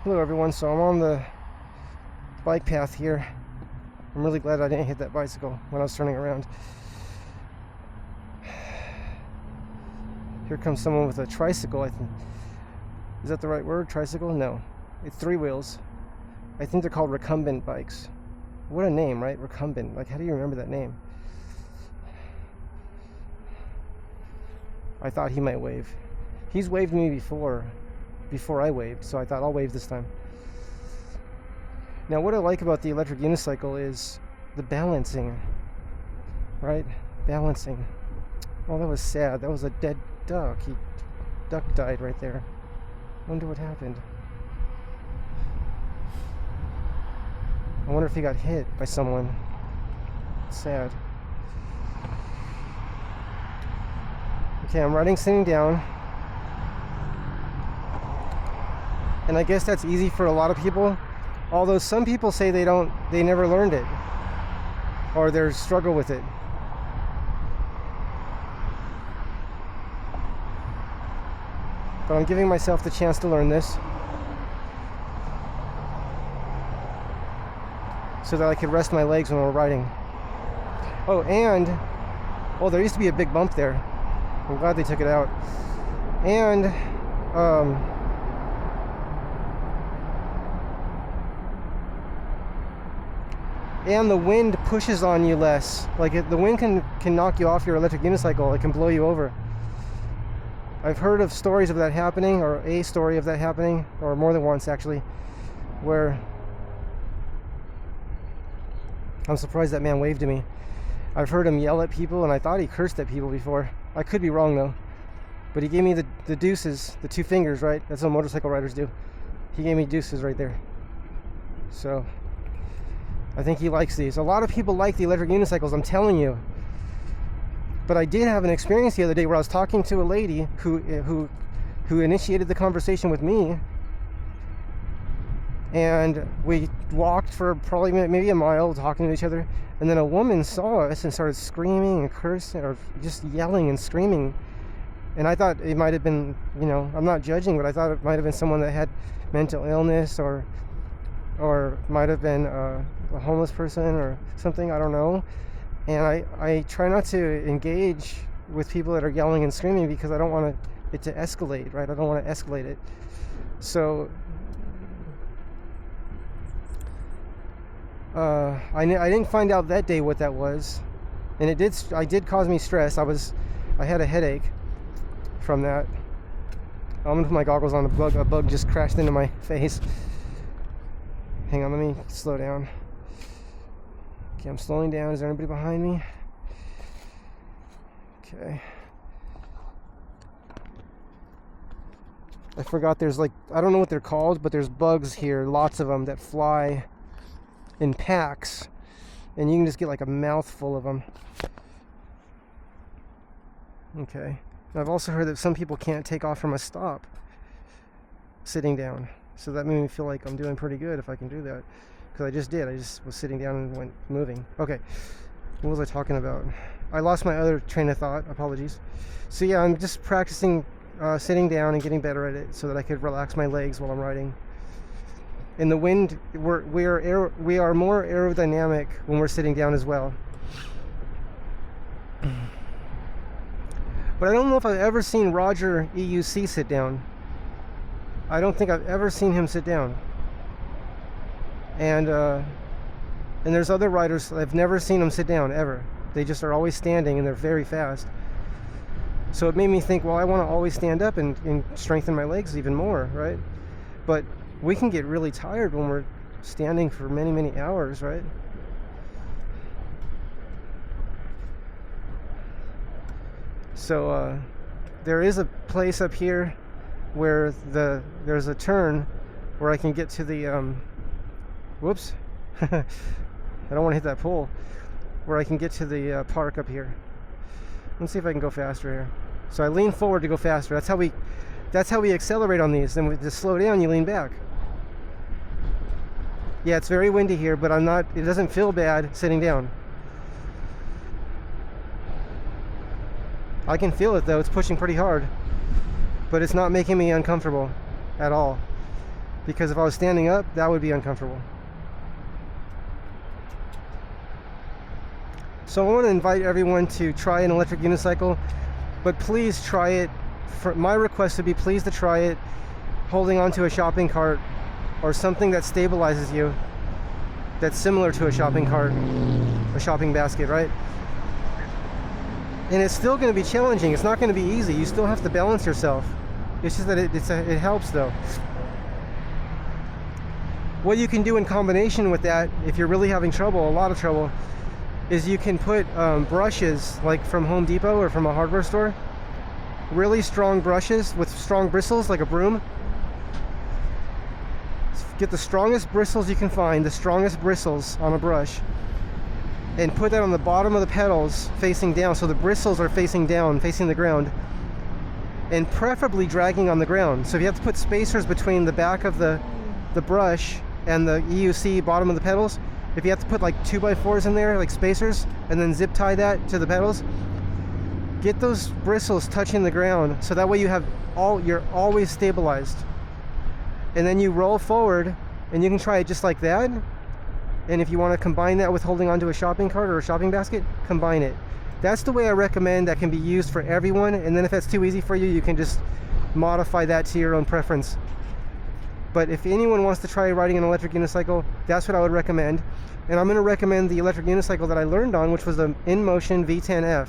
Hello everyone, so I'm on the bike path here. I'm really glad I didn't hit that bicycle when I was turning around. Here comes someone with a tricycle, I think. Is that the right word? Tricycle? No. It's 3 wheels. I think they're called recumbent bikes. What a name, right? Recumbent. Like, how do you remember that name? I thought he might wave. He's waved me before I waved, so I thought I'll wave this time. Now, what I like about the electric unicycle is the balancing, right? Balancing. Oh, that was sad. That was a dead duck. Duck died right there. Wonder what happened. I wonder if he got hit by someone. Sad. Okay, I'm riding sitting down. And I guess that's easy for a lot of people. Although some people say they never learned it. Or they struggle with it. But I'm giving myself the chance to learn this. So that I could rest my legs when we're riding. Oh, and there used to be a big bump there. I'm glad they took it out. And the wind pushes on you less. Like the wind can knock you off your electric unicycle. It can blow you over. I've heard of stories of that happening, or a story of that happening, or more than once actually, where I'm surprised that man waved to me. I've heard him yell at people, and I thought he cursed at people before. I could be wrong though. But he gave me the deuces, the 2 fingers, right? That's what motorcycle riders do. He gave me deuces right there. So I think he likes these. A lot of people like the electric unicycles, I'm telling you. But I did have an experience the other day where I was talking to a lady who initiated the conversation with me. And we walked for probably maybe a mile talking to each other. And then a woman saw us and started screaming and cursing, or just yelling and screaming. And I thought it might have been, I'm not judging, but I thought it might have been someone that had mental illness or might have been a homeless person or something, I don't know. And I try not to engage with people that are yelling and screaming because I don't want it to escalate, right? I don't want to escalate it. So I didn't find out that day what that was, and it did cause me stress. I had a headache from that. I'm gonna put my goggles on. A bug just crashed into my face. Hang on, let me slow down. Okay, I'm slowing down. Is there anybody behind me? Okay. I forgot there's I don't know what they're called, but there's bugs here, lots of them that fly in packs, and you can just get a mouthful of them. Okay. I've also heard that some people can't take off from a stop sitting down, so that made me feel like I'm doing pretty good if I can do that, because I just did. I just was sitting down and went moving. Okay, what was I talking about? I lost my other train of thought. Apologies. So yeah, I'm just practicing sitting down and getting better at it so that I could relax my legs while I'm riding. In the wind, we are more aerodynamic when we're sitting down as well. But I don't know if I've ever seen Roger EUC sit down. I don't think I've ever seen him sit down. And there's other riders I've never seen them sit down ever. They just are always standing, and they're very fast. So it made me think, well, I want to always stand up and strengthen my legs even more, right? But we can get really tired when we're standing for many, many hours, right? So there is a place up here where there's a turn where I can get to the whoops. I don't want to hit that pole. Where I can get to the park up here. Let's see if I can go faster here. So I lean forward to go faster. That's how we accelerate on these. Then to slow down, you lean back. Yeah, it's very windy here, but it doesn't feel bad sitting down. I can feel it though, it's pushing pretty hard, but it's not making me uncomfortable at all. because if I was standing up, that would be uncomfortable. So I want to invite everyone to try an electric unicycle, but please try it. My request would be please to try it holding onto a shopping cart or something that stabilizes you, that's similar to a shopping cart, a shopping basket, right? And it's still going to be challenging. It's not going to be easy. You still have to balance yourself. It's just that it helps though. What you can do in combination with that, if you're really having trouble, a lot of trouble, is you can put brushes like from Home Depot or from a hardware store, really strong brushes with strong bristles like a broom. Get the strongest bristles you can find, the strongest bristles on a brush, and put that on the bottom of the pedals facing down, so the bristles are facing down, facing the ground, and preferably dragging on the ground. So if you have to put spacers between the back of the brush and the EUC bottom of the pedals, if you have to put like 2x4s in there, like spacers, and then zip tie that to the pedals, get those bristles touching the ground, so that way you're always stabilized. And then you roll forward, and you can try it just like that. And if you want to combine that with holding onto a shopping cart or a shopping basket, combine it. That's the way I recommend that can be used for everyone. And then if that's too easy for you, you can just modify that to your own preference. But if anyone wants to try riding an electric unicycle, that's what I would recommend. And I'm going to recommend the electric unicycle that I learned on, which was the InMotion V10F.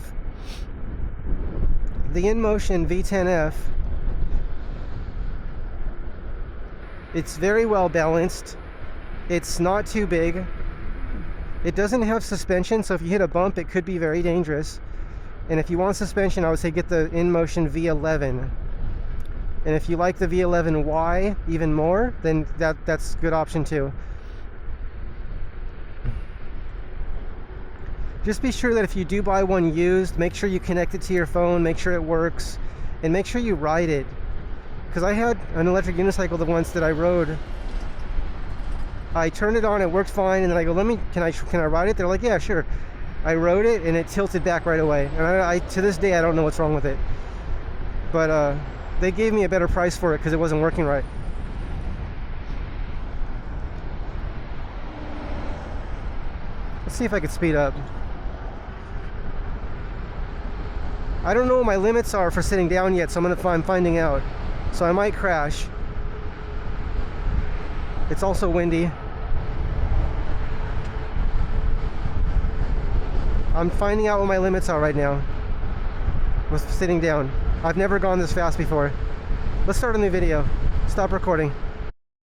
The InMotion V10F, it's very well balanced. It's not too big. It doesn't have suspension, so if you hit a bump, it could be very dangerous. And if you want suspension, I would say get the InMotion V11. And if you like the V11Y even more, then that's a good option too. Just be sure that if you do buy one used, make sure you connect it to your phone, make sure it works, and make sure you ride it. Because I had an electric unicycle the once that I rode. I turned it on, it worked fine, and then I go, can I ride it? They're like, yeah, sure. I rode it, and it tilted back right away. And I to this day, I don't know what's wrong with it. But they gave me a better price for it because it wasn't working right. Let's see if I can speed up. I don't know what my limits are for sitting down yet, so I'm finding out. So I might crash. It's also windy. I'm finding out what my limits are right now with sitting down. I've never gone this fast before. Let's start a new video. Stop recording.